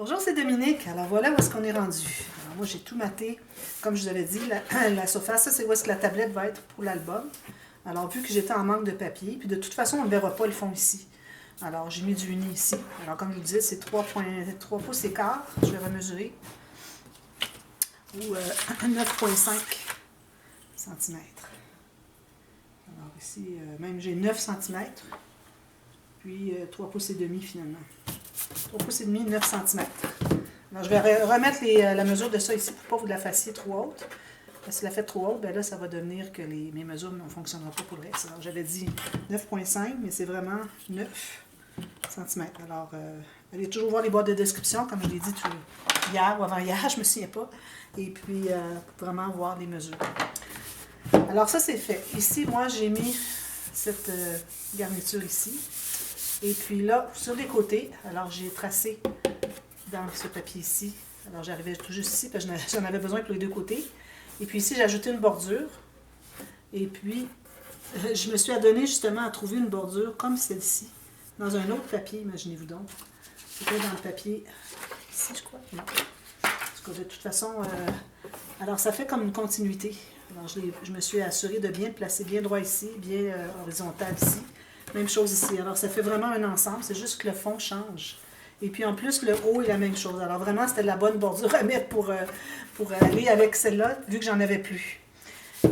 Bonjour, c'est Dominique. Alors voilà où est-ce qu'on est rendu. Alors moi, j'ai tout maté. Comme je vous avais dit, la surface, ça c'est où est-ce que la tablette va être pour l'album. Alors vu que j'étais en manque de papier, puis de toute façon, on ne verra pas le fond ici. Alors j'ai mis du uni ici. Alors comme je vous disais, c'est 3 pouces et quart. Je vais remesurer. Ou 9,5 cm. Alors ici, même j'ai 9 cm. Puis 3 pouces et demi finalement. 3 pouces et demi, 9 cm. Alors, je vais remettre la mesure de ça ici pour ne pas vous la fassiez trop haute. Parce que si la faites trop haute, ben là, ça va devenir que mes mesures ne fonctionneront pas pour le reste. Alors, j'avais dit 9,5, mais c'est vraiment 9 cm. Alors, allez toujours voir les boîtes de description, comme je l'ai dit hier ou avant-hier, je ne me souviens pas. Et puis, vraiment voir les mesures. Alors, ça, c'est fait. Ici, moi, j'ai mis cette garniture ici. Et puis là, sur les côtés, alors j'ai tracé dans ce papier ici. Alors j'arrivais tout juste ici, parce que j'en avais besoin pour les deux côtés. Et puis ici, j'ai ajouté une bordure. Et puis, je me suis adonnée justement à trouver une bordure comme celle-ci, dans un autre papier, imaginez-vous donc. C'était dans le papier ici, je crois. Non. En tout cas, de toute façon, alors ça fait comme une continuité. Alors je me suis assurée de bien le placer bien droit ici, bien horizontal ici. Même chose ici. Alors, ça fait vraiment un ensemble. C'est juste que le fond change. Et puis, en plus, le haut est la même chose. Alors, vraiment, c'était la bonne bordure à mettre pour aller avec celle-là, vu que j'en avais plus.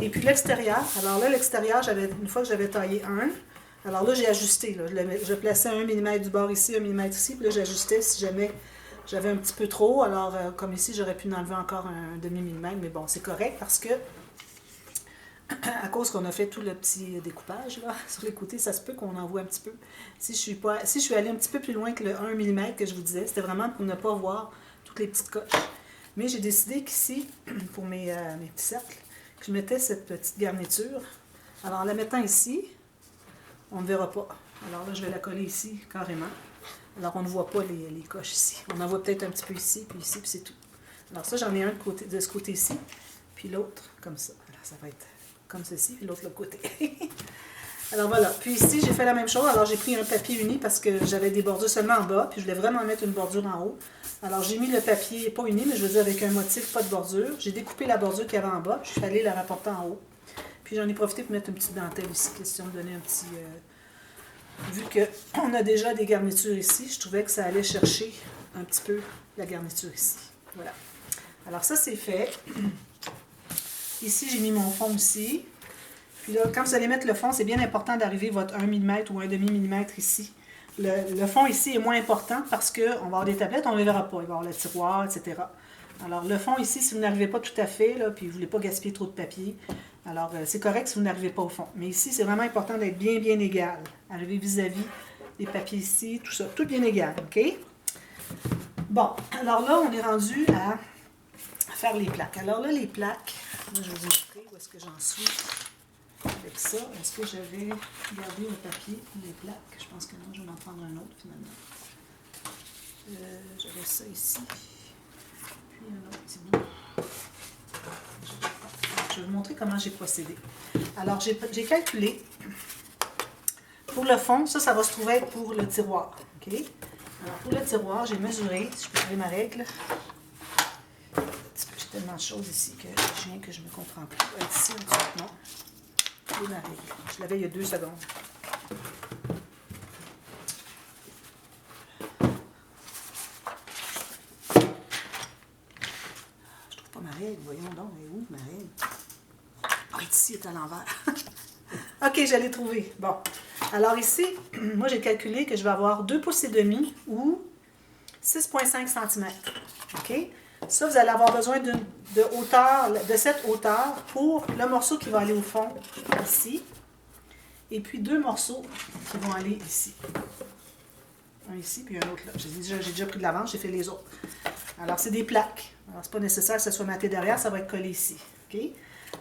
Et puis, l'extérieur. Alors là, l'extérieur, une fois que j'avais taillé un, alors là, j'ai ajusté. Là. Je plaçais 1 mm du bord ici, 1 mm ici. Puis là, j'ajustais si jamais j'avais un petit peu trop. Alors, comme ici, j'aurais pu en enlever encore un demi-millimètre. Mais bon, c'est correct parce que à cause qu'on a fait tout le petit découpage là, sur les côtés, ça se peut qu'on en voit un petit peu. Si je suis allée un petit peu plus loin que le 1 mm que je vous disais, c'était vraiment pour ne pas voir toutes les petites coches. Mais j'ai décidé qu'ici, pour mes petits cercles, que je mettais cette petite garniture. Alors en la mettant ici, on ne verra pas. Alors là, je vais la coller ici, carrément. Alors on ne voit pas les coches ici. On en voit peut-être un petit peu ici, puis c'est tout. Alors ça, j'en ai un de ce côté-ci, puis l'autre comme ça. Alors ça va être comme ceci, puis l'autre côté. Alors voilà. Puis ici, j'ai fait la même chose. Alors j'ai pris un papier uni parce que j'avais des bordures seulement en bas, puis je voulais vraiment mettre une bordure en haut. Alors j'ai mis le papier, pas uni, mais je veux dire avec un motif, pas de bordure. J'ai découpé la bordure qu'il y avait en bas, puis je suis allée la rapporter en haut. Puis j'en ai profité pour mettre une petite dentelle ici, question de donner un petit... vu qu'on a déjà des garnitures ici, je trouvais que ça allait chercher un petit peu la garniture ici. Voilà. Alors ça, c'est fait. Ici, j'ai mis mon fond aussi. Puis là, quand vous allez mettre le fond, c'est bien important d'arriver votre 1 mm ou 1 demi-mm ici. Le fond ici est moins important parce qu'on va avoir des tablettes, on ne les verra pas. Il va y avoir le tiroir, etc. Alors, le fond ici, si vous n'arrivez pas tout à fait, là, puis vous ne voulez pas gaspiller trop de papier, alors c'est correct si vous n'arrivez pas au fond. Mais ici, c'est vraiment important d'être bien, bien égal. Arriver vis-à-vis des papiers ici, tout ça, tout bien égal, OK? Bon, alors là, on est rendu à faire les plaques. Alors là, les plaques, moi, je vais vous montrer où est-ce que j'en suis avec ça. Est-ce que j'avais gardé un papier pour les plaques? Je pense que non, je vais en prendre un autre finalement. J'avais ça ici. Puis un autre petit bout. Je vais vous montrer comment j'ai procédé. Alors, j'ai calculé. Pour le fond, ça va se trouver être pour le tiroir. OK? Alors, pour le tiroir, j'ai mesuré, si je peux trouver ma règle. J'ai tellement de choses ici que je viens que je ne me comprends plus. Ici, non. Et ma règle. Je l'avais il y a 2 secondes. Je trouve pas ma règle. Voyons donc, elle est où ma règle? Ah, ici, elle est à l'envers. OK, je l'ai trouvée. Bon. Alors ici, moi, j'ai calculé que je vais avoir 2 pouces et demi ou 6,5 cm. OK? Ça, vous allez avoir besoin de cette hauteur pour le morceau qui va aller au fond, ici. Et puis 2 morceaux qui vont aller ici. Un ici, puis un autre là. J'ai déjà pris de l'avance, j'ai fait les autres. Alors, c'est des plaques. Alors, c'est pas nécessaire que ça soit maté derrière, ça va être collé ici. OK?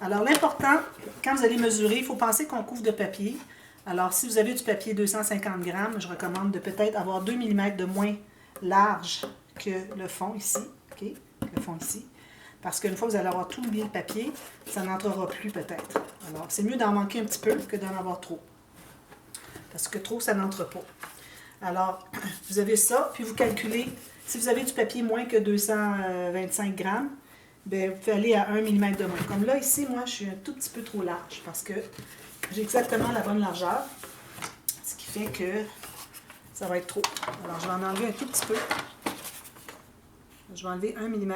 Alors, l'important, quand vous allez mesurer, il faut penser qu'on couvre de papier. Alors, si vous avez du papier 250 grammes, je recommande de peut-être avoir 2 mm de moins large que le fond ici. OK? Le fond ici. Parce qu'une fois que vous allez avoir tout bien le papier, ça n'entrera plus peut-être. Alors, c'est mieux d'en manquer un petit peu que d'en avoir trop. Parce que trop, ça n'entre pas. Alors, vous avez ça, puis vous calculez Si vous avez du papier moins que 225 grammes, bien, vous pouvez aller à 1 mm de moins. Comme là, ici, moi, je suis un tout petit peu trop large parce que j'ai exactement la bonne largeur, ce qui fait que ça va être trop. Alors, je vais en enlever un tout petit peu. Je vais enlever 1 mm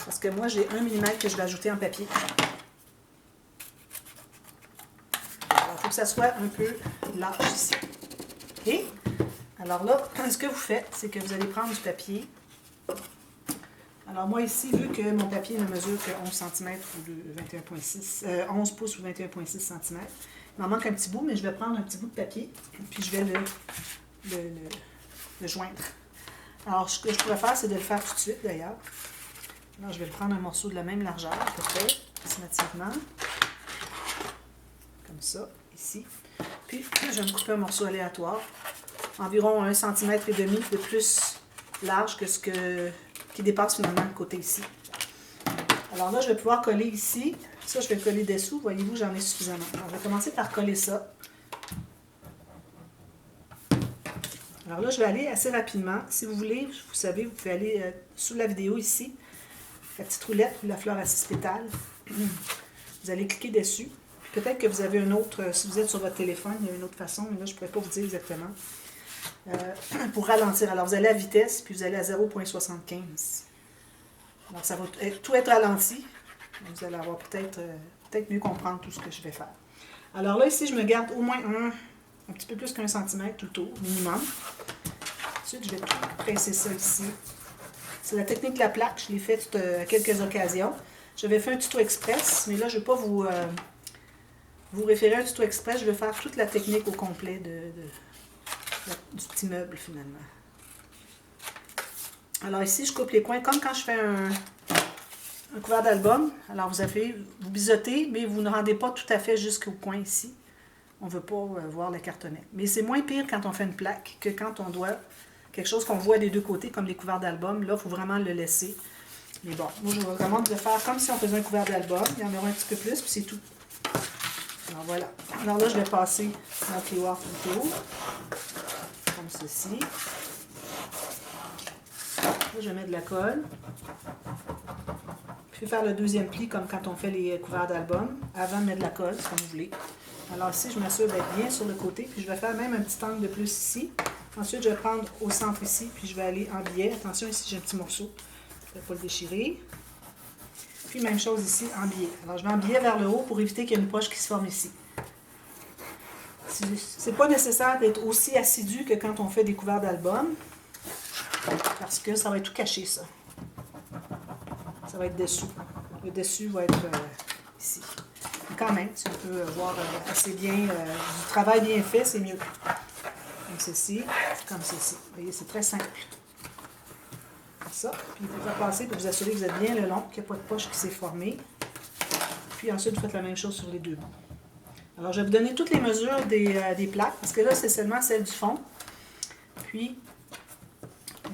parce que moi, j'ai 1 mm que je vais ajouter en papier. Alors, il faut que ça soit un peu large ici. OK? Alors là, ce que vous faites, c'est que vous allez prendre du papier. Alors moi ici, vu que mon papier ne mesure que 11 cm ou 11 pouces ou 21,6 cm, il m'en manque un petit bout, mais je vais prendre un petit bout de papier, puis je vais le joindre. Alors ce que je pourrais faire, c'est de le faire tout de suite d'ailleurs. Alors je vais prendre un morceau de la même largeur, à peu près, approximativement. Comme ça, ici. Puis je vais me couper un morceau aléatoire, environ 1,5 cm de plus large que ce qui dépasse finalement le côté ici. Alors là, je vais pouvoir coller ici. Ça, je vais le coller dessous. Voyez-vous, j'en ai suffisamment. Alors, je vais commencer par coller ça. Alors là, je vais aller assez rapidement. Si vous voulez, vous savez, vous pouvez aller sous la vidéo ici, la petite roulette ou la fleur à 6 pétales. Vous allez cliquer dessus. Peut-être que vous avez un autre, si vous êtes sur votre téléphone, il y a une autre façon, mais là, je ne pourrais pas vous dire exactement. Pour ralentir. Alors, vous allez à vitesse, puis vous allez à 0,75. Alors, ça va tout être ralenti. Vous allez avoir peut-être mieux comprendre tout ce que je vais faire. Alors là, ici, je me garde au moins un petit peu plus qu'1 cm tout le tour, minimum. Ensuite, je vais presser ça ici. C'est la technique de la plaque. Je l'ai faite à quelques occasions. J'avais fait un tuto express, mais là, je ne vais pas vous référer à un tuto express. Je vais faire toute la technique au complet du petit meuble, finalement. Alors ici, je coupe les coins comme quand je fais un couvert d'album. Alors vous bisotez, mais vous ne rendez pas tout à fait jusqu'au coin ici. On ne veut pas voir le cartonnet. Mais c'est moins pire quand on fait une plaque que quand on doit quelque chose qu'on voit des deux côtés, comme les couverts d'album. Là, il faut vraiment le laisser. Mais bon, moi, je vous recommande de le faire comme si on faisait un couvert d'album. Il y en aura un petit peu plus, puis c'est tout. Alors voilà. Alors là, je vais passer mon plioir tout autour. Comme ceci. Là, je vais mettre de la colle. Puis faire le deuxième pli comme quand on fait les couverts d'album. Avant de mettre de la colle, c'est comme vous voulez. Alors ici, je m'assure d'être bien sur le côté. Puis je vais faire même un petit angle de plus ici. Ensuite, je vais prendre au centre ici. Puis je vais aller en biais. Attention, ici, j'ai un petit morceau. Je ne vais pas le déchirer. Puis même chose ici, en biais. Alors je vais en biais vers le haut pour éviter qu'il y ait une poche qui se forme ici. C'est pas nécessaire d'être aussi assidu que quand on fait des couverts d'album. Parce que ça va être tout caché, ça. Ça va être dessous. Le dessus va être ici. Mais quand même, si on peut voir assez bien, du travail bien fait, c'est mieux. Comme ceci, comme ceci. Vous voyez, c'est très simple. Comme ça. Puis vous pouvez passer pour vous assurer que vous êtes bien le long, qu'il n'y a pas de poche qui s'est formée. Puis ensuite, vous faites la même chose sur les deux bords. Alors, je vais vous donner toutes les mesures des plaques, parce que là, c'est seulement celle du fond. Puis,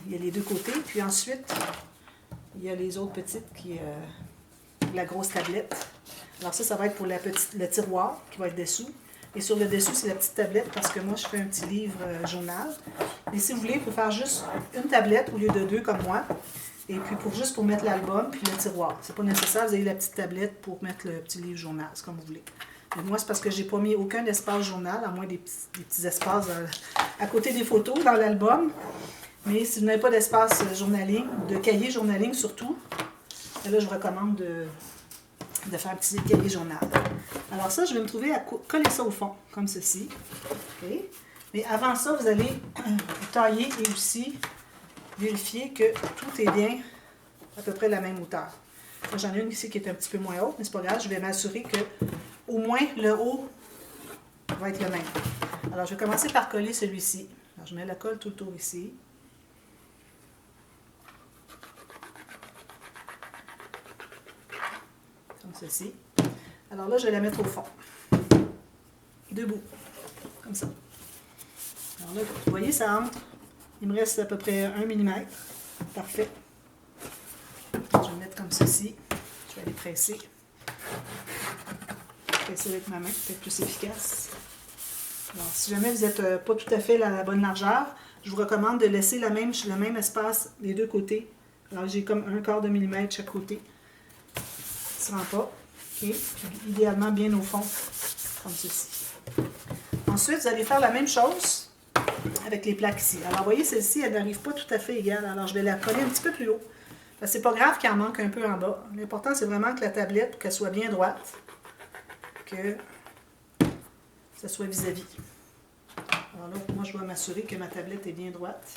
il y a les deux côtés. Puis ensuite, il y a les autres petites qui la grosse tablette. Alors ça va être pour le tiroir qui va être dessous. Et sur le dessous, c'est la petite tablette parce que moi, je fais un petit livre journal. Et si vous voulez, vous pouvez faire juste une tablette au lieu de deux comme moi. Et puis juste pour mettre l'album puis le tiroir. C'est pas nécessaire, vous avez la petite tablette pour mettre le petit livre journal, c'est comme vous voulez. Mais moi, c'est parce que j'ai pas mis aucun espace journal, à moins des petits espaces à côté des photos dans l'album. Mais si vous n'avez pas d'espace journaling, de cahier journaling surtout, là, je vous recommande de faire un petit cahier journal. Alors ça, je vais me trouver à coller ça au fond, comme ceci. Okay. Mais avant ça, vous allez tailler et aussi vérifier que tout est bien à peu près de la même hauteur. J'en ai une ici qui est un petit peu moins haute, mais c'est pas grave. Je vais m'assurer que au moins le haut va être le même. Alors, je vais commencer par coller celui-ci. Alors, je mets la colle tout autour ici. Comme ceci. Alors là, je vais la mettre au fond. Debout. Comme ça. Alors là, vous voyez, ça entre. Il me reste à peu près 1 mm. Parfait. Je vais mettre comme ceci. Je vais aller presser. Presser avec ma main, peut-être plus efficace. Alors, si jamais vous n'êtes pas tout à fait à la bonne largeur, je vous recommande de laisser le même espace des deux côtés. Alors, j'ai comme 1/4 de millimètre chaque côté. Ça ne se rend pas. OK. Puis, idéalement, bien au fond, comme ceci. Ensuite, vous allez faire la même chose avec les plaques ici. Alors, vous voyez, celle-ci, elle n'arrive pas tout à fait égale. Alors, je vais la coller un petit peu plus haut. C'est pas grave qu'il en manque un peu en bas. L'important, c'est vraiment que la tablette, qu'elle soit bien droite. Que ça soit vis-à-vis. Alors là, moi, je dois m'assurer que ma tablette est bien droite.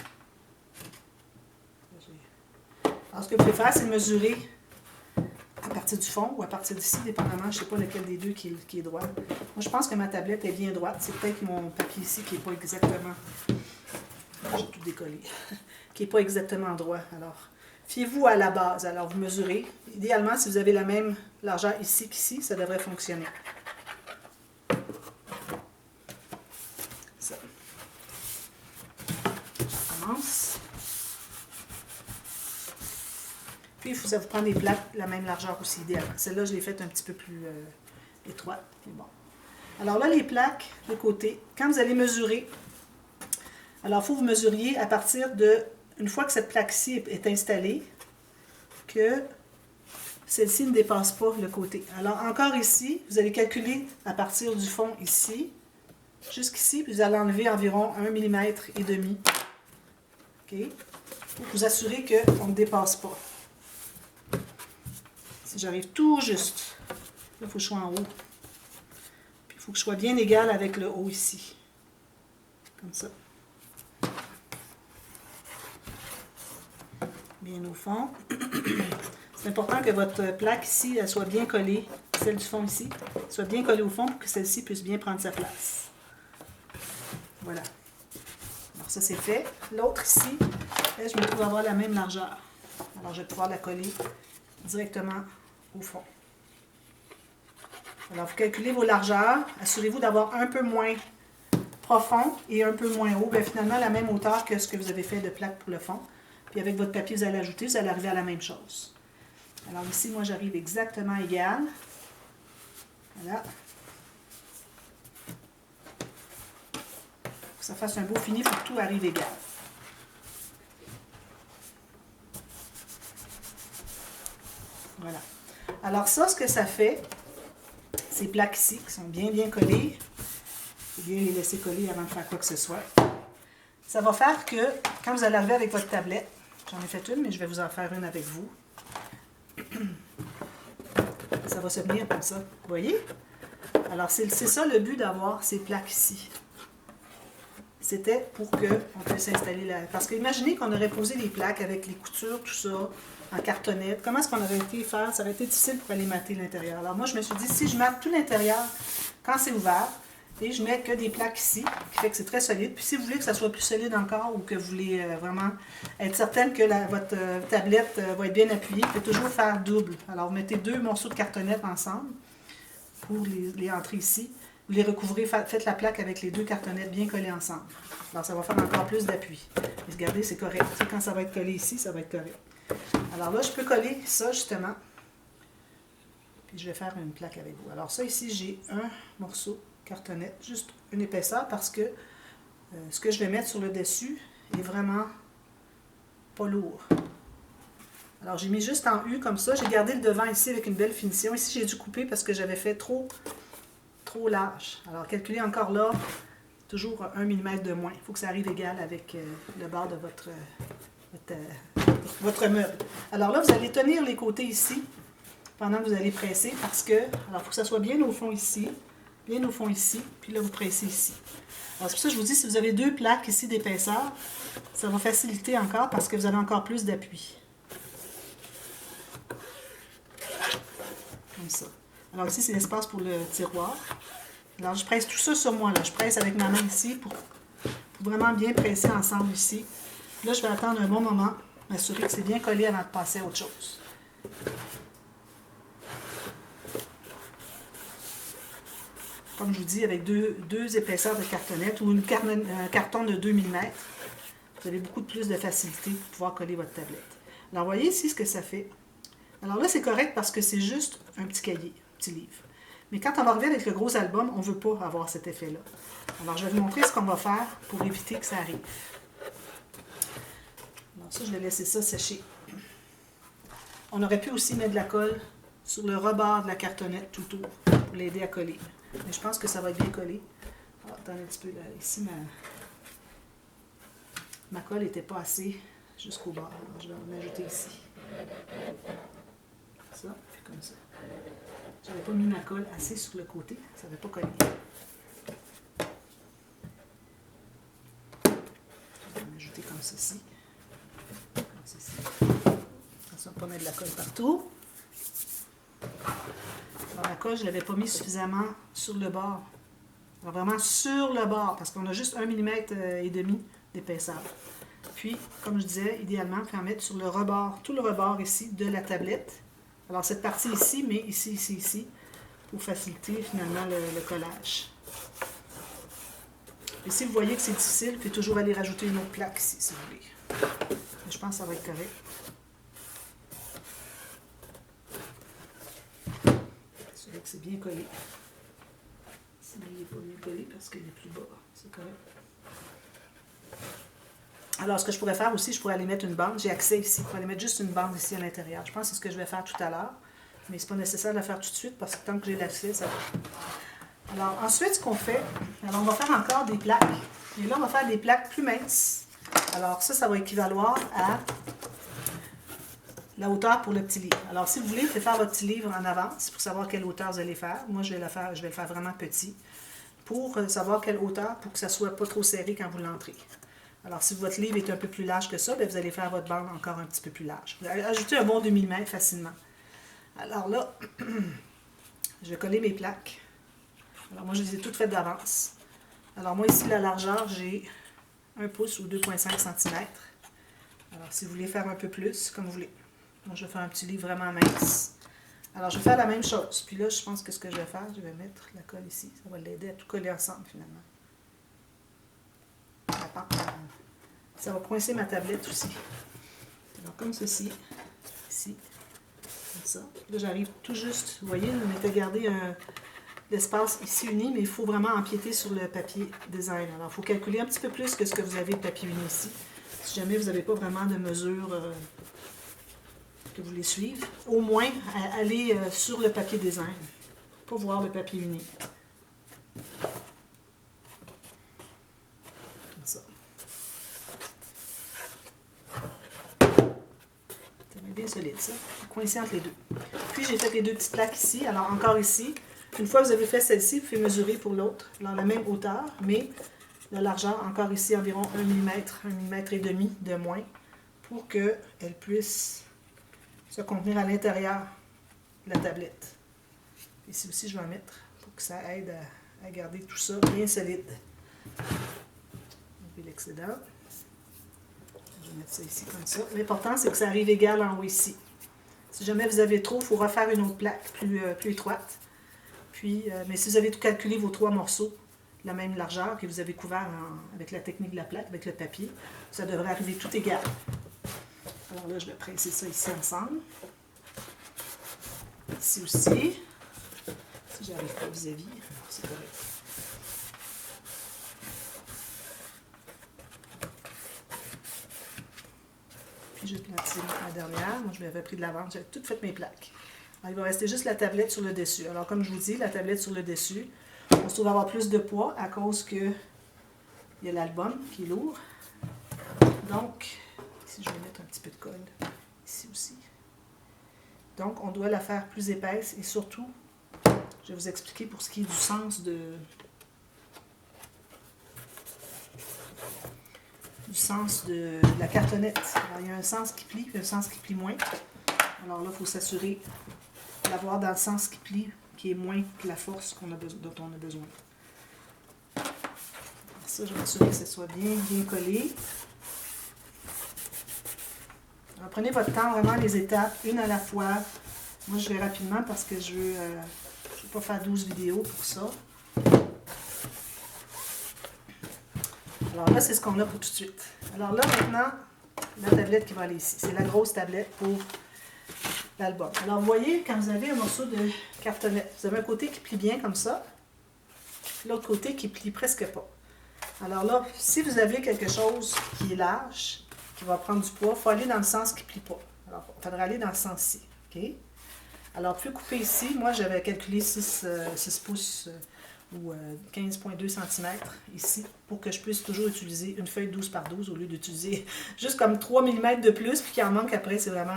Alors, ce que vous pouvez faire, c'est mesurer à partir du fond ou à partir d'ici, dépendamment, je ne sais pas lequel des deux qui est droit. Moi, je pense que ma tablette est bien droite. C'est peut-être mon papier ici qui n'est pas exactement... J'ai tout décollé. Qui n'est pas exactement droit. Alors, fiez-vous à la base. Alors, vous mesurez. Idéalement, si vous avez la même largeur ici qu'ici, ça devrait fonctionner. Ça. Je commence. Puis, ça vous prend des plaques la même largeur aussi, idéalement. Celle-là, je l'ai faite un petit peu plus étroite. Bon. Alors là, les plaques de côté, quand vous allez mesurer, alors il faut que vous mesuriez à partir de, une fois que cette plaque-ci est installée, que celle-ci ne dépasse pas le côté. Alors encore ici, vous allez calculer à partir du fond ici, jusqu'ici, puis vous allez enlever environ 1,5 mm. OK? Pour vous assurer qu'on ne dépasse pas. Si j'arrive tout juste, là, il faut que je sois en haut. Puis il faut que je sois bien égal avec le haut ici. Comme ça. Bien au fond. C'est important que votre plaque ici, elle soit bien collée, celle du fond ici, soit bien collée au fond pour que celle-ci puisse bien prendre sa place. Voilà. Alors ça c'est fait. L'autre ici, là, je me trouve avoir la même largeur. Alors je vais pouvoir la coller directement au fond. Alors vous calculez vos largeurs. Assurez-vous d'avoir un peu moins profond et un peu moins haut. Bien, finalement, la même hauteur que ce que vous avez fait de plaque pour le fond. Puis avec votre papier, vous allez ajouter, vous allez arriver à la même chose. Alors ici, moi, j'arrive exactement égal. Voilà. Pour que ça fasse un beau fini, il faut que tout arrive égal. Voilà. Alors ça, ce que ça fait, ces plaques ici, qui sont bien collées, il faut bien les laisser coller avant de faire quoi que ce soit. Ça va faire que, quand vous allez arriver avec votre tablette, j'en ai fait une, mais je vais vous en faire une avec vous. Ça va se tenir comme ça, vous voyez? Alors, c'est ça le but d'avoir ces plaques ici. C'était pour qu'on puisse installer la... Parce que imaginez qu'on aurait posé les plaques avec les coutures, tout ça, en cartonnette. Comment est-ce qu'on aurait été faire? Ça aurait été difficile pour aller mater l'intérieur. Alors moi, je me suis dit, si je mate tout l'intérieur quand c'est ouvert, et je mets que des plaques ici, qui fait que c'est très solide. Puis si vous voulez que ça soit plus solide encore ou que vous voulez vraiment être certaine que votre tablette va être bien appuyée, vous pouvez toujours faire double. Alors vous mettez 2 morceaux de cartonnette ensemble pour les entrer ici. Vous les recouvrez, faites la plaque avec les 2 cartonnettes bien collées ensemble. Alors ça va faire encore plus d'appui. Mais regardez, c'est correct. Tu sais, quand ça va être collé ici, ça va être correct. Alors là, je peux coller ça justement. Puis je vais faire une plaque avec vous. Alors ça ici, j'ai un morceau cartonnette, juste une épaisseur parce que ce que je vais mettre sur le dessus est vraiment pas lourd. Alors j'ai mis juste en U comme ça, j'ai gardé le devant ici avec une belle finition. Ici j'ai dû couper parce que j'avais fait trop large. Alors calculez encore là, toujours 1 mm de moins. Il faut que ça arrive égal avec le bord de votre meuble. Alors là vous allez tenir les côtés ici pendant que vous allez presser parce que, alors il faut que ça soit bien au fond ici. Bien au fond ici, puis là vous pressez ici. Alors c'est pour ça que je vous dis, si vous avez 2 plaques ici d'épaisseur, ça va faciliter encore parce que vous avez encore plus d'appui. Comme ça. Alors ici c'est l'espace pour le tiroir. Alors je presse tout ça sur moi, là. Je presse avec ma main ici pour vraiment bien presser ensemble ici. Là je vais attendre un bon moment, m'assurer que c'est bien collé avant de passer à autre chose. Comme je vous dis, avec deux épaisseurs de cartonnette ou un carton de 2 mm, vous avez beaucoup plus de facilité pour pouvoir coller votre tablette. Alors, voyez ici ce que ça fait. Alors là, c'est correct parce que c'est juste un petit cahier, un petit livre. Mais quand on va arriver avec le gros album, on ne veut pas avoir cet effet-là. Alors, je vais vous montrer ce qu'on va faire pour éviter que ça arrive. Alors ça, je vais laisser ça sécher. On aurait pu aussi mettre de la colle sur le rebord de la cartonnette tout autour pour l'aider à coller. Mais je pense que ça va être bien collé. Ah, attendez un petit peu, là. Ici, ma colle n'était pas assez jusqu'au bord. Alors, je vais en ajouter ici. Ça, puis comme ça. Je n'avais pas mis ma colle assez sur le côté, ça n'avait pas collé. Je vais en ajouter comme ceci. Comme ceci. Attention de ne pas mettre de la colle partout. Alors la colle, je ne l'avais pas mis suffisamment sur le bord. Alors vraiment sur le bord, parce qu'on a juste 1,5 mm d'épaisseur. Puis, comme je disais, idéalement, il faut en mettre sur le rebord, tout le rebord ici de la tablette. Alors cette partie ici, mais ici, ici, ici, pour faciliter finalement le collage. Et si vous voyez que c'est difficile, vous pouvez toujours aller rajouter une autre plaque ici, si vous voulez. Mais je pense que ça va être correct. Assurez que c'est bien collé. Sinon, il n'est pas bien collé parce qu'il est plus bas. C'est correct. Alors, ce que je pourrais faire aussi, je pourrais aller mettre une bande. J'ai accès ici. Je pourrais aller mettre juste une bande ici à l'intérieur. Je pense que c'est ce que je vais faire tout à l'heure. Mais ce n'est pas nécessaire de la faire tout de suite parce que tant que j'ai l'accès, ça va. Alors, ensuite, ce qu'on fait, alors on va faire encore des plaques. Et là, on va faire des plaques plus minces. Alors, ça va équivaloir à la hauteur pour le petit livre. Alors, si vous voulez, vous pouvez faire votre petit livre en avance pour savoir quelle hauteur vous allez faire. Moi, je vais le faire vraiment petit pour savoir quelle hauteur pour que ça ne soit pas trop serré quand vous l'entrez. Alors, si votre livre est un peu plus large que ça, bien, vous allez faire votre bande encore un petit peu plus large. Vous allez ajouter un bon demi-mètre facilement. Alors là, je vais coller mes plaques. Alors, moi, je les ai toutes faites d'avance. Alors, moi, ici, la largeur, j'ai 1 pouce ou 2,5 cm. Alors, si vous voulez faire un peu plus, comme vous voulez. Moi, je vais faire un petit livre vraiment mince. Alors, je vais faire la même chose. Puis là, je pense que ce que je vais faire, je vais mettre la colle ici. Ça va l'aider à tout coller ensemble, finalement. Ça va coincer ma tablette aussi. Alors, comme ceci, ici, comme ça. Là, j'arrive tout juste, vous voyez, on était gardé l'espace ici uni, mais il faut vraiment empiéter sur le papier design. Alors, il faut calculer un petit peu plus que ce que vous avez de papier uni ici. Si jamais vous n'avez pas vraiment de mesure que vous voulez suivre, au moins, allez sur le papier design. Pas voir le papier uni. Ça. C'est bien solide, ça. Coincé entre les deux. Puis, j'ai fait les deux petites plaques ici. Alors, encore ici, une fois que vous avez fait celle-ci, vous pouvez mesurer pour l'autre, dans la même hauteur, mais la largeur, encore ici, environ 1 mm, 1 mm et demi de moins, pour qu'elle puisse se contenir à l'intérieur de la tablette. Ici aussi, je vais en mettre pour que ça aide à garder tout ça bien solide. L'excédent. Je vais mettre ça ici comme ça. L'important, c'est que ça arrive égal en haut ici. Si jamais vous avez trop, il faut refaire une autre plaque plus étroite. Puis, mais si vous avez tout calculé vos 3 morceaux de la même largeur que vous avez couvert avec la technique de la plaque, avec le papier, ça devrait arriver tout égal. Alors là, je vais presser ça ici ensemble. Ici aussi. Si j'arrive pas vis-à-vis, c'est correct. J'ai planté la dernière. Moi, je l'avais pris de l'avance. J'avais toutes fait mes plaques. Alors, il va rester juste la tablette sur le dessus. Alors, comme je vous dis, la tablette sur le dessus, on se trouve avoir plus de poids à cause que il y a l'album qui est lourd. Donc, ici, je vais mettre un petit peu de colle. Ici aussi. Donc, on doit la faire plus épaisse et surtout, je vais vous expliquer pour ce qui est du sens de la cartonnette. Alors, il y a un sens qui plie et un sens qui plie moins. Alors là, il faut s'assurer d'avoir dans le sens qui plie, qui est moins que la force dont on a besoin. Alors ça, je vais m'assurer que ce soit bien collé. Alors, prenez votre temps, vraiment les étapes, une à la fois. Moi, je vais rapidement parce que je veux pas faire 12 vidéos pour ça. Alors là, c'est ce qu'on a pour tout de suite. Alors là, maintenant, la tablette qui va aller ici. C'est la grosse tablette pour l'album. Alors, vous voyez, quand vous avez un morceau de cartonnette, vous avez un côté qui plie bien comme ça, l'autre côté qui plie presque pas. Alors là, si vous avez quelque chose qui est large, qui va prendre du poids. Il faut aller dans le sens qui ne plie pas. Alors, il faudrait aller dans le sens-ci. OK? Alors, puis couper ici, moi j'avais calculé 6 pouces ou 15,2 cm ici pour que je puisse toujours utiliser une feuille 12 par 12 au lieu d'utiliser juste comme 3 mm de plus puis qu'il en manque après. C'est vraiment,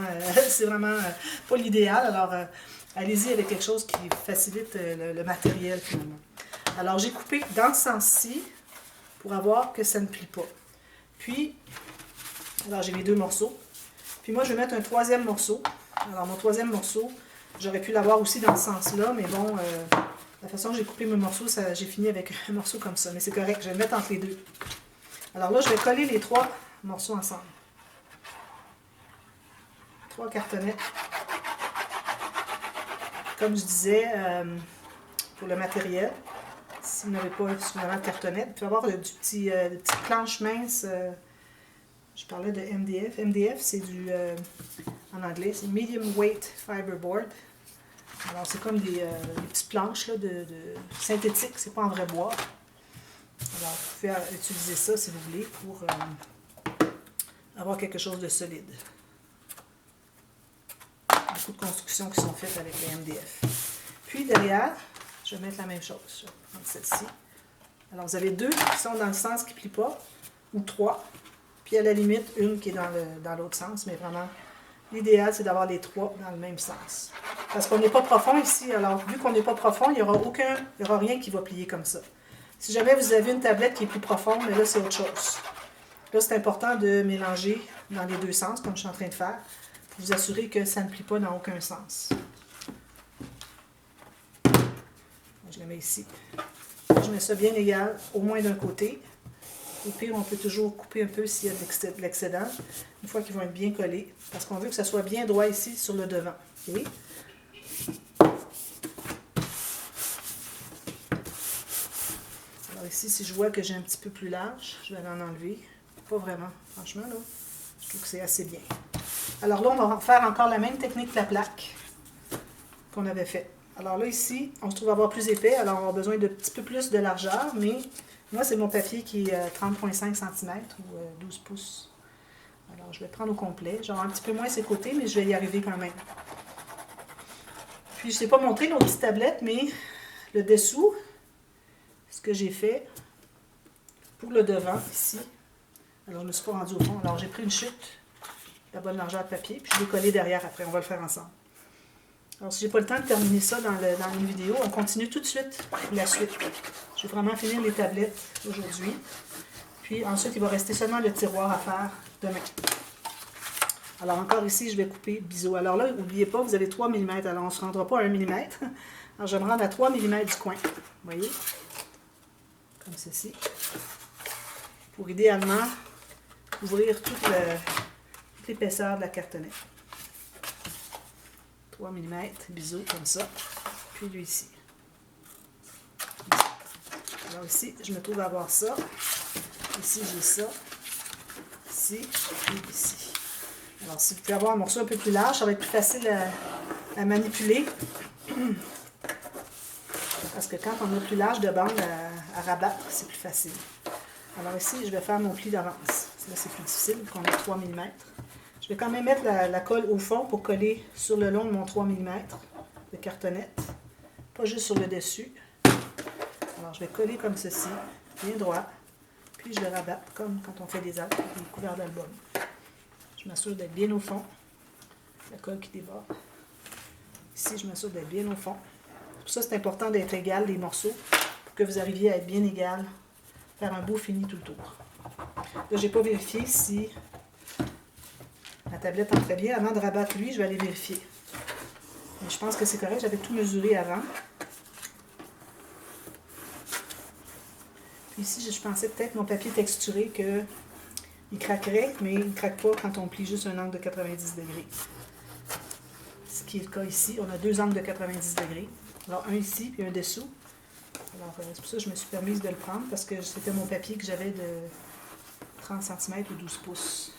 pas l'idéal. Alors, allez-y avec quelque chose qui facilite le matériel finalement. Alors, j'ai coupé dans ce sens-ci pour avoir que ça ne plie pas. Puis, alors j'ai mes 2 morceaux. Puis moi, je vais mettre un 3e morceau. Alors, mon 3e morceau, j'aurais pu l'avoir aussi dans ce sens-là, mais bon, la façon que j'ai coupé mes morceaux, j'ai fini avec un morceau comme ça. Mais c'est correct, je vais le mettre entre les deux. Alors là, je vais coller les 3 morceaux ensemble. 3 cartonnettes. Comme je disais, pour le matériel, si vous n'avez pas suffisamment de cartonnettes, vous pouvez avoir des petites planches minces. Je parlais de MDF. MDF, c'est du, en anglais, c'est Medium Weight Fiberboard. Alors, c'est comme des petites planches là, de synthétiques, c'est pas en vrai bois. Alors, vous pouvez utiliser ça si vous voulez pour avoir quelque chose de solide. Beaucoup de constructions qui sont faites avec les MDF. Puis derrière, je vais mettre la même chose. Je vais prendre celle-ci. Alors, vous avez 2 qui sont dans le sens qui ne plie pas, ou 3. Puis à la limite, une qui est dans l'autre sens, mais vraiment, l'idéal, c'est d'avoir les 3 dans le même sens. Parce qu'on n'est pas profond ici, alors vu qu'on n'est pas profond, il n'y aura rien qui va plier comme ça. Si jamais vous avez une tablette qui est plus profonde, mais là, c'est autre chose. Là, c'est important de mélanger dans les 2 sens, comme je suis en train de faire, pour vous assurer que ça ne plie pas dans aucun sens. Je la mets ici. Je mets ça bien égal, au moins d'un côté. Au pire, on peut toujours couper un peu s'il y a de l'excédent, une fois qu'ils vont être bien collés, parce qu'on veut que ça soit bien droit ici sur le devant. Okay? Alors ici, si je vois que j'ai un petit peu plus large, je vais en enlever. Pas vraiment, franchement, là. Je trouve que c'est assez bien. Alors là, on va faire encore la même technique que la plaque qu'on avait fait. Alors là, ici, on se trouve à avoir plus épais, alors on va avoir besoin de un petit peu plus de largeur, mais moi, c'est mon papier qui est 30,5 cm ou 12 pouces. Alors, je vais prendre au complet. J'aurai un petit peu moins ces côtés, mais je vais y arriver quand même. Puis, je ne t'ai pas montré nos petites tablettes, mais le dessous, ce que j'ai fait pour le devant, ici. Alors, je ne me suis pas rendue au fond. Alors, j'ai pris une chute, la bonne largeur de papier, puis je l'ai collé derrière après. On va le faire ensemble. Alors, si j'ai pas le temps de terminer ça dans une vidéo, on continue tout de suite la suite. Je vais vraiment finir les tablettes aujourd'hui. Puis ensuite, il va rester seulement le tiroir à faire demain. Alors encore ici, je vais couper biseau. Alors là, n'oubliez pas, vous avez 3 mm. Alors on ne se rendra pas à 1 mm. Alors je vais me rendre à 3 mm du coin. Vous voyez? Comme ceci. Pour idéalement ouvrir toute l'épaisseur de la cartonnette. 3 mm, biseau comme ça. Puis lui ici. Alors ici, je me trouve à avoir ça. Ici, j'ai ça. Ici et ici. Alors, si vous pouvez avoir un morceau un peu plus large, ça va être plus facile à manipuler. Parce que quand on a plus large de bande à rabattre, c'est plus facile. Alors ici, je vais faire mon pli d'avance. Là, c'est plus difficile, vu qu'on a 3 mm. Je vais quand même mettre la colle au fond pour coller sur le long de mon 3 mm de cartonnette. Pas juste sur le dessus. Alors, je vais coller comme ceci, bien droit. Puis, je vais rabattre comme quand on fait des albums, des couverts d'album. Je m'assure d'être bien au fond. La colle qui déborde. Ici, je m'assure d'être bien au fond. Pour ça, c'est important d'être égal les morceaux pour que vous arriviez à être bien égal. Faire un beau fini tout le tour. Là, je n'ai pas vérifié si la tablette entrait bien. Avant de rabattre lui, je vais aller vérifier. Mais je pense que c'est correct. J'avais tout mesuré avant. Puis ici, je pensais peut-être mon papier texturé qu'il craquerait, mais il ne craque pas quand on plie juste un angle de 90 degrés. Ce qui est le cas ici. On a 2 angles de 90 degrés. Alors, un ici, puis un dessous. Alors, c'est pour ça que je me suis permise de le prendre, parce que c'était mon papier que j'avais de 30 cm ou 12 pouces.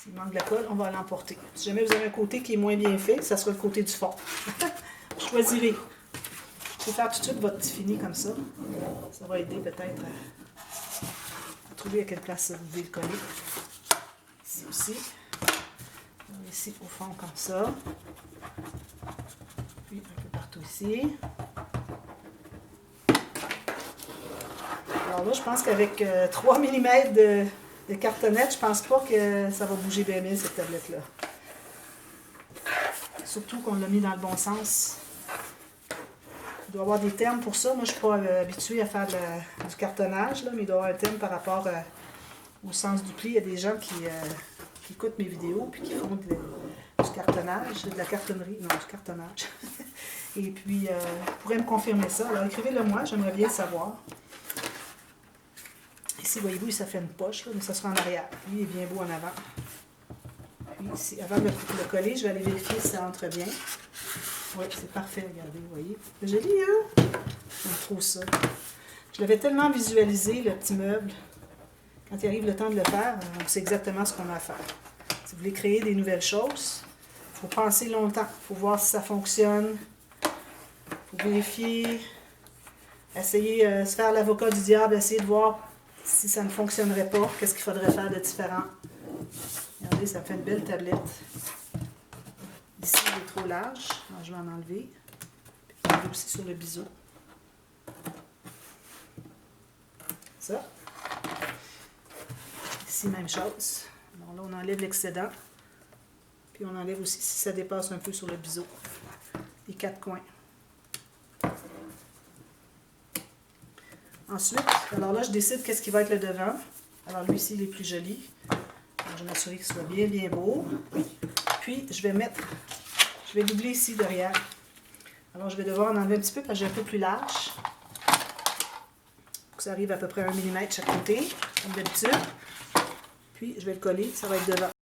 S'il manque de la colle, on va l'emporter. Si jamais vous avez un côté qui est moins bien fait, ça sera le côté du fond. Choisirez. Je vais faire tout de suite votre petit fini comme ça. Ça va aider peut-être à trouver à quelle place vous devez le coller. Ici aussi. Ici au fond comme ça. Puis un peu partout ici. Alors là, je pense qu'avec 3 mm de cartonnette, je pense pas que ça va bouger bien bien cette tablette-là. Surtout qu'on l'a mis dans le bon sens. Il doit y avoir des termes pour ça. Moi, je ne suis pas habituée à faire du cartonnage, là, mais il doit y avoir un terme par rapport au sens du pli. Il y a des gens qui écoutent mes vidéos et qui font du cartonnage, de la cartonnerie, non, du cartonnage. Et puis, vous pourrez me confirmer ça. Alors, écrivez-le moi, j'aimerais bien savoir. Ici, voyez-vous, ça fait une poche, là, mais ça sera en arrière. Lui, il est bien beau en avant. Puis ici, avant de le coller, je vais aller vérifier si ça entre bien. Oui, c'est parfait, regardez, vous voyez. C'est joli, hein? J'aime trop ça. Je l'avais tellement visualisé, le petit meuble. Quand il arrive le temps de le faire, on sait exactement ce qu'on a à faire. Si vous voulez créer des nouvelles choses, il faut penser longtemps. Il faut voir si ça fonctionne. Il faut vérifier. Essayer de se faire l'avocat du diable, essayer de voir si ça ne fonctionnerait pas, qu'est-ce qu'il faudrait faire de différent. Regardez, ça fait une belle tablette. Ici, il est trop large. Alors, je vais en enlever. Puis, on va aussi sur le biseau. Ça. Ici, même chose. Alors là, on enlève l'excédent. Puis, on enlève aussi si ça dépasse un peu sur le biseau. Les 4 coins. Ensuite, alors là, je décide qu'est-ce qui va être le devant. Alors, lui ici, il est plus joli. Alors, je vais m'assurer qu'il soit bien, bien beau. Puis, je vais doubler ici derrière. Alors, je vais devoir en enlever un petit peu parce que j'ai un peu plus large. Pour que ça arrive à peu près à 1 mm chaque côté, comme d'habitude. Puis, je vais le coller, ça va être devant.